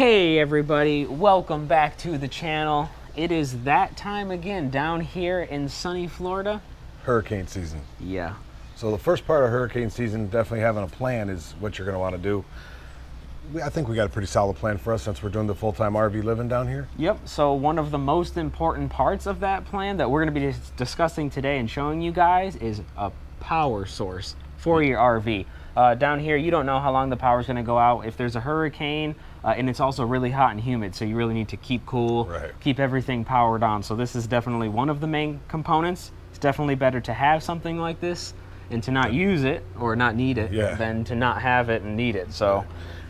Hey everybody, welcome back to the channel. It is that time again down here in sunny Florida. Hurricane season. Yeah. So the first part of hurricane season, definitely having a plan is what you're going to want to do. I think we got a pretty solid plan for us since we're doing the full-time RV living down here. Yep, so one of the most important parts of that plan that we're going to be discussing today and showing you guys is a power source for your RV. Down here, you don't know how long the power is going to go out. If there's a hurricane, and it's also really hot and humid, so you really need to keep cool, keep everything powered on. So this is definitely one of the main components. It's definitely better to have something like this and to not use it or not need it than to not have it and need it. So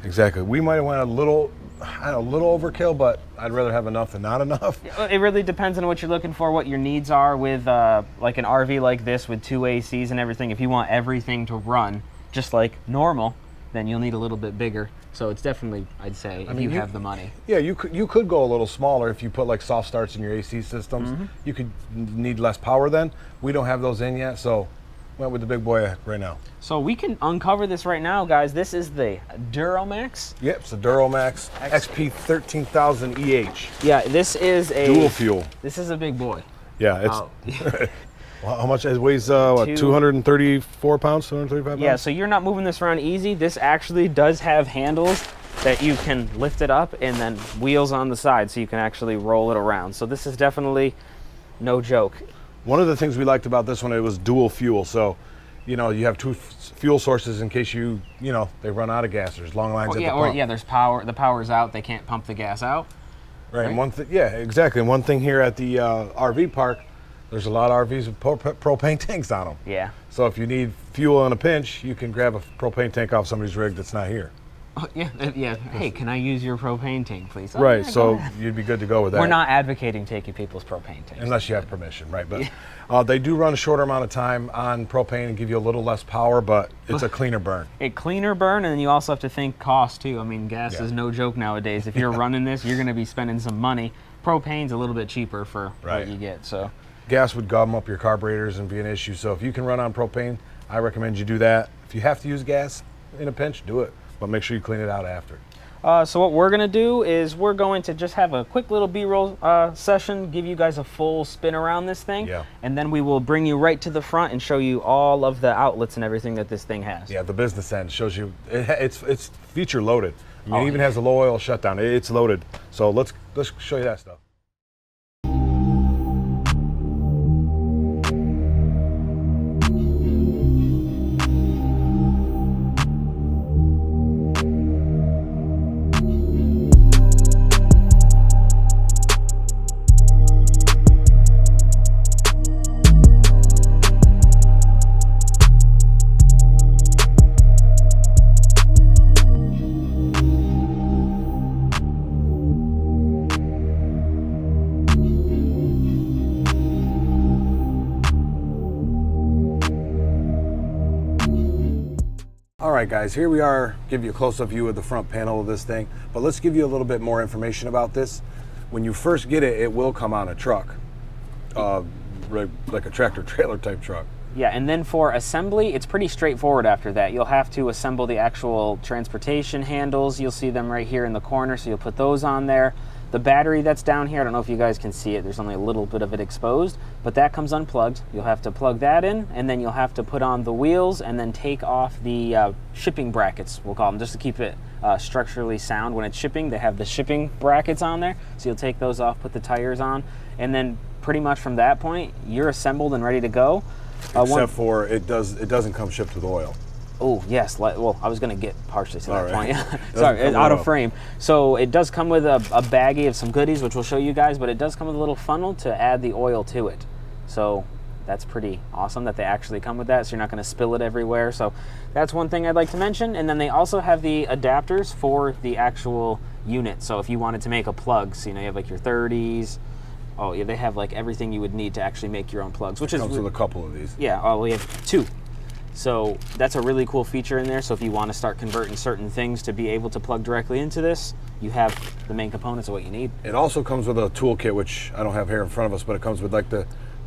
exactly. We might have went a little overkill, but I'd rather have enough than not enough. It really depends on what you're looking for, what your needs are with like an RV like this with 2 ACs and everything. If you want everything to run just like normal, then you'll need a little bit bigger. So it's definitely, I'd say, if you have the money. Yeah, you could go a little smaller if you put like soft starts in your AC systems. You could need less power then. We don't have those in yet, so went with the big boy right now. So we can uncover this right now, guys. This is the Duromax. Yep, it's a Duromax XP13000EH. Yeah, this is a dual fuel. This is a big boy. Yeah, it's well, how much it weighs? What, 234 pounds, 235 pounds? Yeah, so you're not moving this around easy. This actually does have handles that you can lift it up and then wheels on the side so you can actually roll it around. So this is definitely no joke. One of the things we liked about this one, it was dual fuel. So, you know, you have two fuel sources in case they run out of gas. There's long lines at the pump. Yeah, there's power. The power's out. They can't pump the gas out. Right. And one thing, yeah, exactly. And one thing here at the RV park, there's a lot of RVs with propane tanks on them. Yeah. So if you need fuel in a pinch, you can grab a propane tank off somebody's rig that's not here. Oh, yeah. Hey, can I use your propane tank, please? Right. Yeah, so you'd be good to go with that. We're not advocating taking people's propane tanks. Unless you have permission, right? But they do run a shorter amount of time on propane and give you a little less power, but it's a cleaner burn. A cleaner burn, and then you also have to think cost too. I mean, gas is no joke nowadays. If you're running this, you're going to be spending some money. Propane's a little bit cheaper for what you get. So gas would gum up your carburetors and be an issue. So if you can run on propane, I recommend you do that. If you have to use gas in a pinch, do it. But make sure you clean it out after. So what we're going to do is we're going to just have a quick little B-roll session, give you guys a full spin around this thing, and then we will bring you right to the front and show you all of the outlets and everything that this thing has. Yeah, the business end shows you, it's feature loaded. I mean, it even has a low oil shutdown. It's loaded. So let's show you that stuff. All right, guys, here we are, give you a close-up view of the front panel of this thing, but let's give you a little bit more information about this. When you first get it, it will come on a truck, like a tractor trailer type truck. Yeah, and then for assembly, it's pretty straightforward after that. You'll have to assemble the actual transportation handles. You'll see them right here in the corner, so you'll put those on there. The battery that's down here, I don't know if you guys can see it, there's only a little bit of it exposed, but that comes unplugged. You'll have to plug that in, and then you'll have to put on the wheels and then take off the shipping brackets, we'll call them, just to keep it structurally sound. When it's shipping, they have the shipping brackets on there, so you'll take those off, put the tires on, and then pretty much from that point, you're assembled and ready to go. Except for it doesn't come shipped with oil. Oh, yes. Well, I was going to get partially to that point. Sorry, it's out of frame. So it does come with a baggie of some goodies, which we'll show you guys, but it does come with a little funnel to add the oil to it. So that's pretty awesome that they actually come with that, so you're not going to spill it everywhere. So that's one thing I'd like to mention. And then they also have the adapters for the actual unit. So if you wanted to make a plug, so you have like your 30s. Oh, yeah, they have like everything you would need to actually make your own plugs, which comes with a couple of these. Yeah, we have 2. So that's a really cool feature in there. So if you want to start converting certain things to be able to plug directly into this, you have the main components of what you need. It also comes with a toolkit, which I don't have here in front of us, but it comes with like the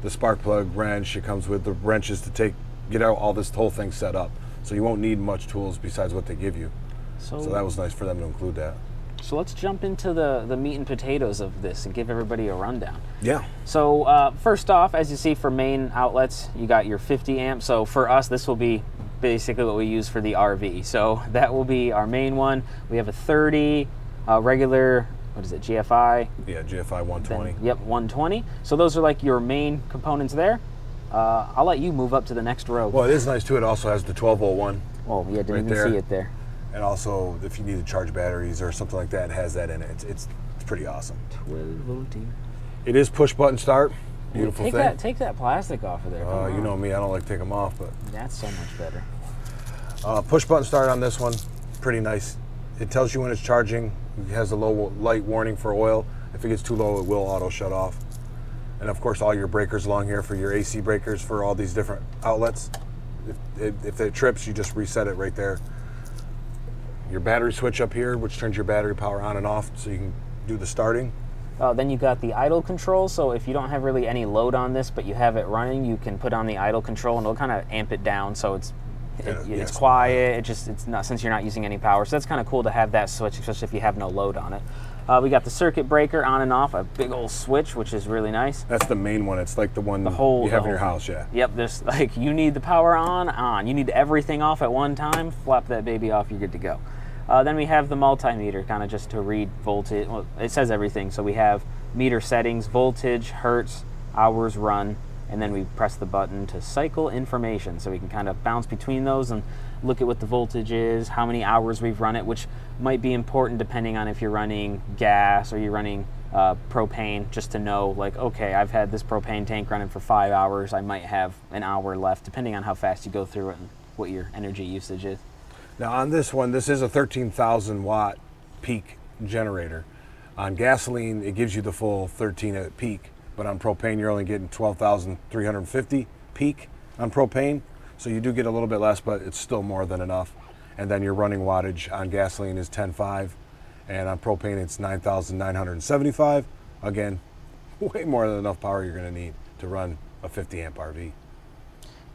spark plug wrench. It comes with the wrenches to get out all this whole thing set up. So you won't need much tools besides what they give you. So that was nice for them to include that. So let's jump into the meat and potatoes of this and give everybody a rundown. Yeah. So first off, as you see for main outlets, you got your 50 amp. So for us, this will be basically what we use for the RV. So that will be our main one. We have a 30 regular, what is it, GFI? Yeah, GFI 120. Then, yep, 120. So those are like your main components there. I'll let you move up to the next row. Well, it is nice too. It also has the 1201. Oh, yeah, didn't right even see it there. And also, if you need to charge batteries or something like that, it has that in it. It's pretty awesome. 12-volt. It is push button start. Beautiful thing. Take that plastic off of there. You know me, I don't like to take them off, but that's so much better. push button start on this one, pretty nice. It tells you when it's charging. It has a low light warning for oil. If it gets too low, it will auto shut off. And of course, all your breakers along here for your AC breakers for all these different outlets. If it trips, you just reset it right there. Your battery switch up here, which turns your battery power on and off so you can do the starting. Then you got the idle control. So if you don't have really any load on this, but you have it running, you can put on the idle control and it'll kind of amp it down so it's quiet. It's not, since you're not using any power. So that's kind of cool to have that switch, especially if you have no load on it. We got the circuit breaker on and off, a big old switch, which is really nice. That's the main one. It's like the one you have in your house, yeah. Yep, there's like, you need the power on. You need everything off at one time, flop that baby off, you're good to go. Then we have the multimeter, kind of just to read voltage. Well, it says everything. So we have meter settings, voltage, hertz, hours run, and then we press the button to cycle information. So we can kind of bounce between those and look at what the voltage is, how many hours we've run it, which might be important depending on if you're running gas or you're running propane, just to know, like, okay, I've had this propane tank running for 5 hours. I might have an hour left, depending on how fast you go through it and what your energy usage is. Now on this one, this is a 13,000 watt peak generator. On gasoline, it gives you the full 13 at peak, but on propane, you're only getting 12,350 peak on propane. So you do get a little bit less, but it's still more than enough. And then your running wattage on gasoline is 10.5, and on propane, it's 9,975. Again, way more than enough power you're gonna need to run a 50 amp RV.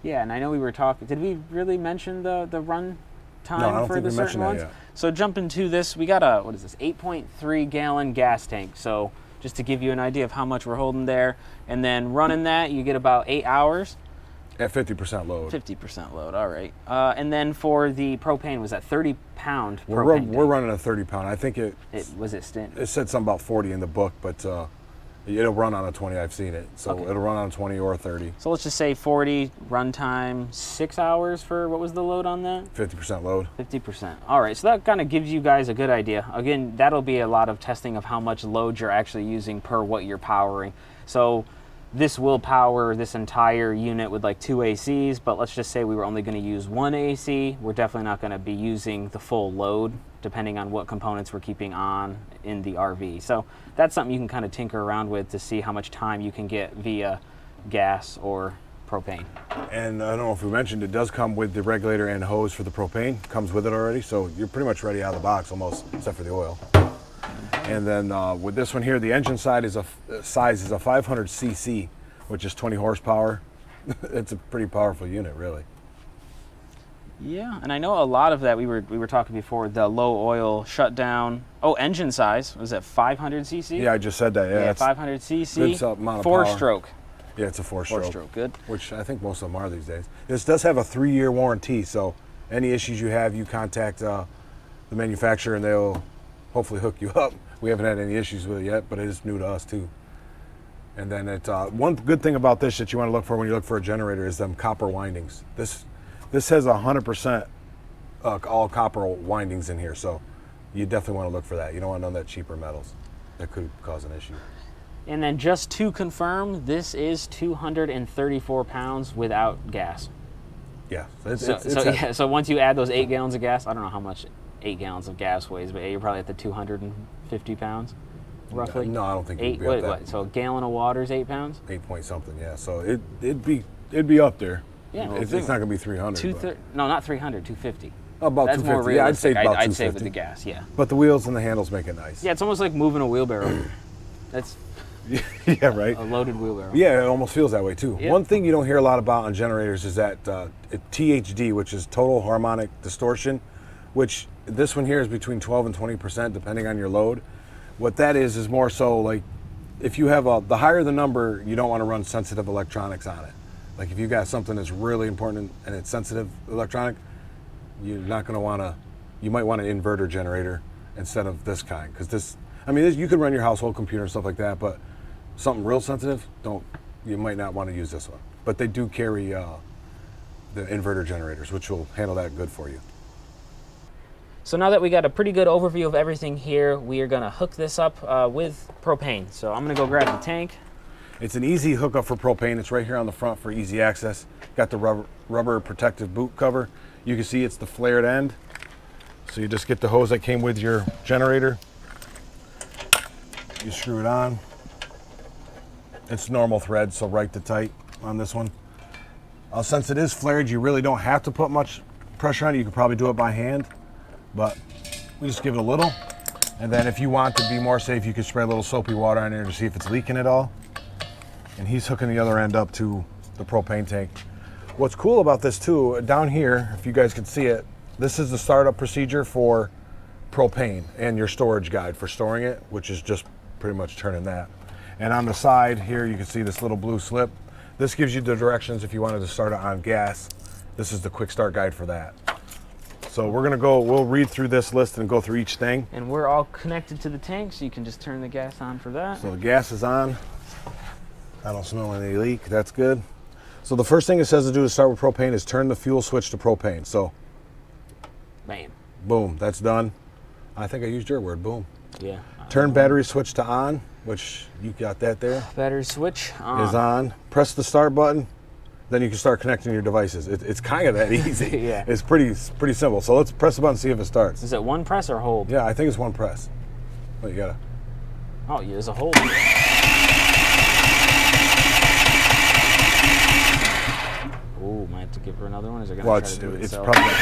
Yeah, and I know we were talking, did we really mention the run time No, I don't for think the we certain mentioned that ones? yet. So jumping to this, we got a, what is this, 8.3 gallon gas tank. So just to give you an idea of how much we're holding there. And then running that, you get about 8 hours. At 50% load. 50% load, all right. And then for the propane, was that 30 pound We're propane running a 30 pound. I think it said something about 40 in the book, but it'll run on a 20. I've seen it. So Okay. it'll run on a 20 or a 30. So let's just say 40, runtime 6 hours for, what was the load on that? 50% load. 50%. All right, so that kind of gives you guys a good idea. Again, that'll be a lot of testing of how much load you're actually using per what you're powering. So this will power this entire unit with like 2 ACs, but let's just say we were only going to use 1 AC. We're definitely not going to be using the full load, depending on what components we're keeping on in the RV. So that's something you can kind of tinker around with to see how much time you can get via gas or propane. And I don't know if we mentioned, it does come with the regulator and hose for the propane. Comes with it already, so you're pretty much ready out of the box almost, except for the oil. And then with this one here, the engine side is size is a 500 cc, which is 20 horsepower. It's a pretty powerful unit, really. Yeah, and I know a lot of that, we were talking before, the low oil shutdown. Oh, engine size, was it 500 cc? Yeah, I just said that. Yeah, 500 cc, good amount of four power. stroke. Yeah, it's a four-stroke. Four-stroke, good. Which I think most of them are these days. This does have a 3-year warranty, so any issues you have, you contact the manufacturer and they'll hopefully hook you up. We haven't had any issues with it yet, but it is new to us too. And then one good thing about this that you want to look for when you look for a generator is them copper windings. This has 100% all copper windings in here, so you definitely want to look for that. You don't want none of that cheaper metals. That could cause an issue. And then just to confirm, this is 234 pounds without gas. Yeah. So once you add those 8 gallons of gas, I don't know how much 8 gallons of gas weighs, but you're probably at the 250 pounds, roughly. No, I don't think it'd be up that. So a gallon of water is 8 pounds? 8 point something, yeah. So it'd be up there. Yeah, it's not going to be 300. No, not 300, 250. About That's 250. more realistic. Yeah, I'd say about 250. I'd say with the gas, yeah. But the wheels and the handles make it nice. Yeah, it's almost like moving a wheelbarrow. That's yeah, right. a loaded wheelbarrow. Yeah, it almost feels that way too. Yep. One thing you don't hear a lot about on generators is that THD, which is total harmonic distortion. which this one here is between 12 and 20% depending on your load. What that is more so like if you have the higher the number, you don't want to run sensitive electronics on it. Like if you've got something that's really important and it's sensitive electronic, you're not going to want to, you might want an inverter generator instead of this kind. Because this, I mean, you can run your household computer and stuff like that, but something real sensitive, you might not want to use this one. But they do carry the inverter generators, which will handle that good for you. So now that we got a pretty good overview of everything here, we are going to hook this up with propane. So I'm going to go grab the tank. It's an easy hookup for propane. It's right here on the front for easy access. Got the rubber protective boot cover. You can see it's the flared end. So you just get the hose that came with your generator. You screw it on. It's normal thread, so right to tight on this one. Since it is flared, you really don't have to put much pressure on it. You could probably do it by hand, but we just give it a little. And then if you want to be more safe, you could spray a little soapy water on there to see if it's leaking at all. And he's hooking the other end up to the propane tank. What's cool about this too, down here, if you guys can see it, this is the startup procedure for propane and your storage guide for storing it, which is just pretty much turning that. And on the side here, you can see this little blue slip. This gives you the directions if you wanted to start it on gas. This is the quick start guide for that. So we'll read through this list and go through each thing. And we're all connected to the tank, so you can just turn the gas on for that. So the gas is on. I don't smell any leak, that's good. So the first thing it says to do to start with propane is turn the fuel switch to propane. So, bam. Boom, that's done. I think I used your word, boom. Yeah. Turn battery switch to on, which you got that there. Battery switch on. Is on. Press the start button, then you can start connecting your devices. It's kind of that easy. Yeah. It's pretty simple. So let's press the button and see if it starts. Is it one press or hold? Yeah, I think it's one press. Oh, you gotta. Oh, yeah, there's a hold. Ooh, might have to give her another one. Is it gonna try to do it itself? Probably.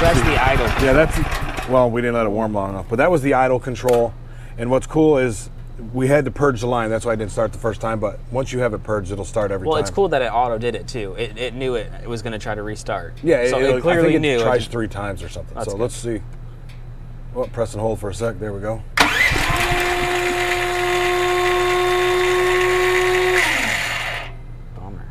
That's the idle. Yeah, well, we didn't let it warm long enough, but that was the idle control. And what's cool is we had to purge the line. That's why I didn't start the first time, but once you have it purged, it'll start every time. Well, it's cool that it auto did it too. It knew it was going to try to restart. Yeah, so it clearly I think knew. It tries 3 times or something. So let's see. Well, press and hold for a sec. There we go. Bummer.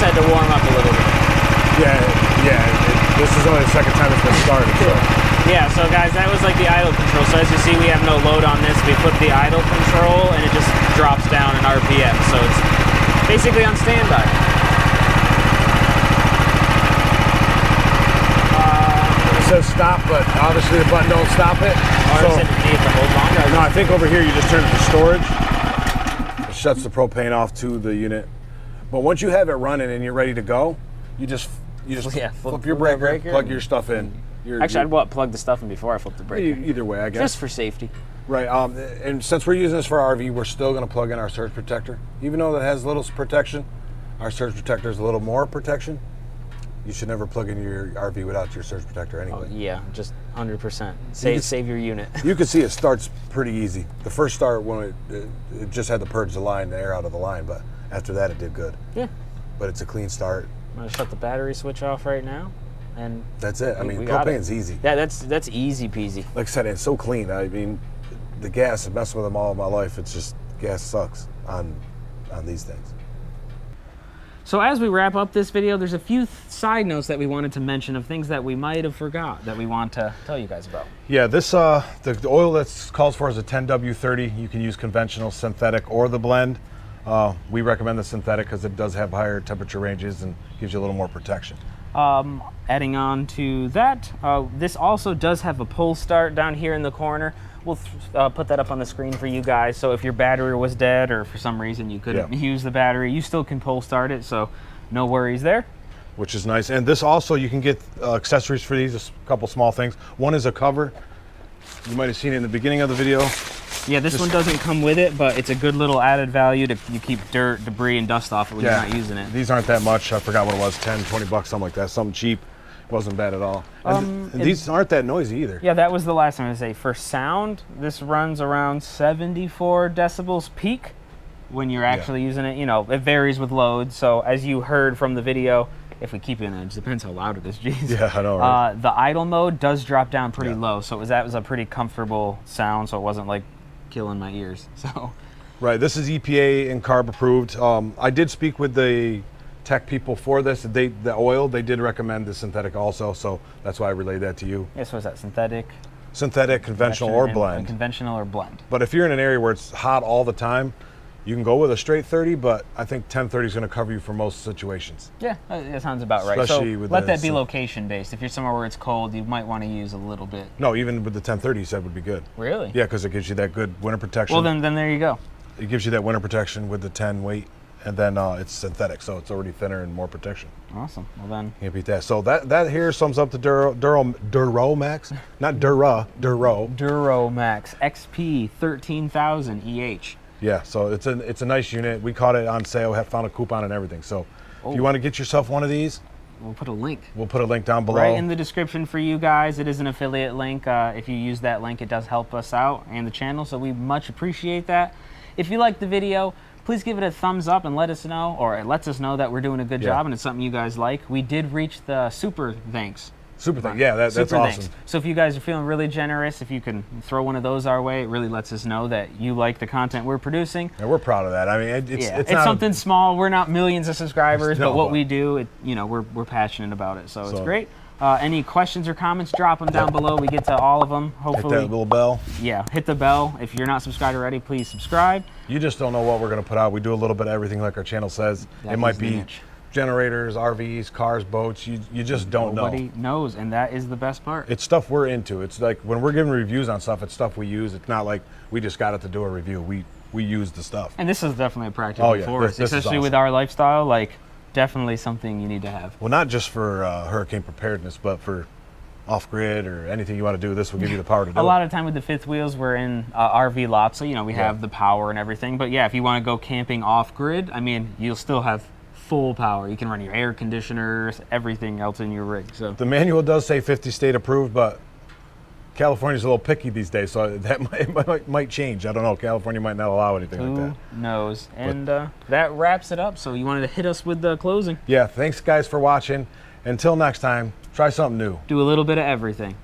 To warm up a little bit. Yeah. This is only the second time it's been started. So. Yeah, so guys, that was like the idle control. So as you see, we have no load on this. We flip the idle control and it just drops down in RPM. So it's basically on standby. It says stop, but obviously the button don't stop it. Or so, is it you have to hold longer? No, I think over here you just turn it to storage. It shuts the propane off to the unit. But once you have it running and you're ready to go, you just flip your breaker, plug your stuff in. I'd plug the stuff in before I flip the breaker. Either way, I guess. Just for safety. Right, and since we're using this for RV, we're still going to plug in our surge protector. Even though that has little protection, our surge protector is a little more protection. You should never plug in your RV without your surge protector anyway. Oh, yeah, just 100%. Save your unit. You can see it starts pretty easy. The first start, when it just had to purge the air out of the line, but after that it did good. Yeah. But it's a clean start. I'm going to shut the battery switch off right now. And that's it. I mean, propane's easy. Yeah, that's easy peasy. Like I said, it's so clean. I mean, the gas, I've messed with them all my life. It's just, gas sucks on these things. So as we wrap up this video, there's a few side notes that we wanted to mention of things that we might have forgot that we want to tell you guys about. Yeah, this the oil that's calls for is a 10W30. You can use conventional, synthetic, or the blend. We recommend the synthetic because it does have higher temperature ranges and gives you a little more protection. Adding on to that, this also does have a pull start down here in the corner. We'll put that up on the screen for you guys. So if your battery was dead or for some reason you couldn't use the battery, you still can pull start it. So no worries there. Which is nice. And this also, you can get accessories for these, a couple small things. One is a cover. You might have seen it in the beginning of the video. Yeah, this one doesn't come with it, but it's a good little added value to you keep dirt, debris, and dust off it when you're not using it. These aren't that much. I forgot what it was, 10, 20 bucks, something like that. Something cheap. Wasn't bad at all. And these aren't that noisy either. Yeah, that was the last thing I was going to say. For sound, this runs around 74 decibels peak when you're actually using it. You know, it varies with load. So as you heard from the video, if we keep it in, it depends how loud it is. Jeez. Yeah, I know, right? The idle mode does drop down pretty low. So that was a pretty comfortable sound. So it wasn't like killing my ears. So. Right, this is EPA and CARB approved. I did speak with the tech people for this. The oil, they did recommend the synthetic also, so that's why I relayed that to you. Yeah, so is that synthetic? Synthetic, conventional, or blend. Conventional or blend. But if you're in an area where it's hot all the time, you can go with a straight 30, but I think 1030 is going to cover you for most situations. Yeah, that sounds about right. Especially so with let that be location based. If you're somewhere where it's cold, you might want to use a little bit. No, even with the 1030 you said would be good. Really? Yeah, because it gives you that good winter protection. Well, then there you go. It gives you that winter protection with the 10 weight. And then it's synthetic, so it's already thinner and more protection. Awesome. Well then, can't beat that. So that here sums up the Duromax, not Duro. Duromax XP13000EH. Yeah, so it's a nice unit. We caught it on sale, have found a coupon and everything. So if you want to get yourself one of these, we'll put a link. We'll put a link down below. Right in the description for you guys. It is an affiliate link. If you use that link, it does help us out and the channel, so we much appreciate that. If you liked the video, please give it a thumbs up and let us know, or it lets us know that we're doing a good job and it's something you guys like. We did reach the super thanks. Super thanks, yeah, that's super awesome. Thanks. So if you guys are feeling really generous, if you can throw one of those our way, it really lets us know that you like the content we're producing. And we're proud of that. I mean, it's not something small. We're not millions of subscribers, no, but what we do, we're passionate about it. So it's great. Any questions or comments, drop them down below. We get to all of them, hopefully. Hit that little bell. Yeah, hit the bell. If you're not subscribed already, please subscribe. You just don't know what we're going to put out. We do a little bit of everything like our channel says. It might be generators, RVs, cars, boats. You just don't know. Nobody knows, and that is the best part. It's stuff we're into. It's like when we're giving reviews on stuff, it's stuff we use. It's not like we just got it to do a review. We use the stuff. And this is definitely a practical for us, especially with our lifestyle. Like, definitely something you need to have. Well, not just for hurricane preparedness, but for off-grid or anything you want to do, this will give you the power to do a lot of time with the fifth wheels, we're in RV lots, so we have the power and everything. But yeah, if you want to go camping off-grid, I mean, you'll still have full power. You can run your air conditioners, everything else in your rig. So the manual does say 50 state approved, but California's a little picky these days, so that might change. I don't know. California might not allow anything like that. Who knows? And that wraps it up. So you wanted to hit us with the closing. Yeah, thanks guys for watching. Until next time, try something new. Do a little bit of everything.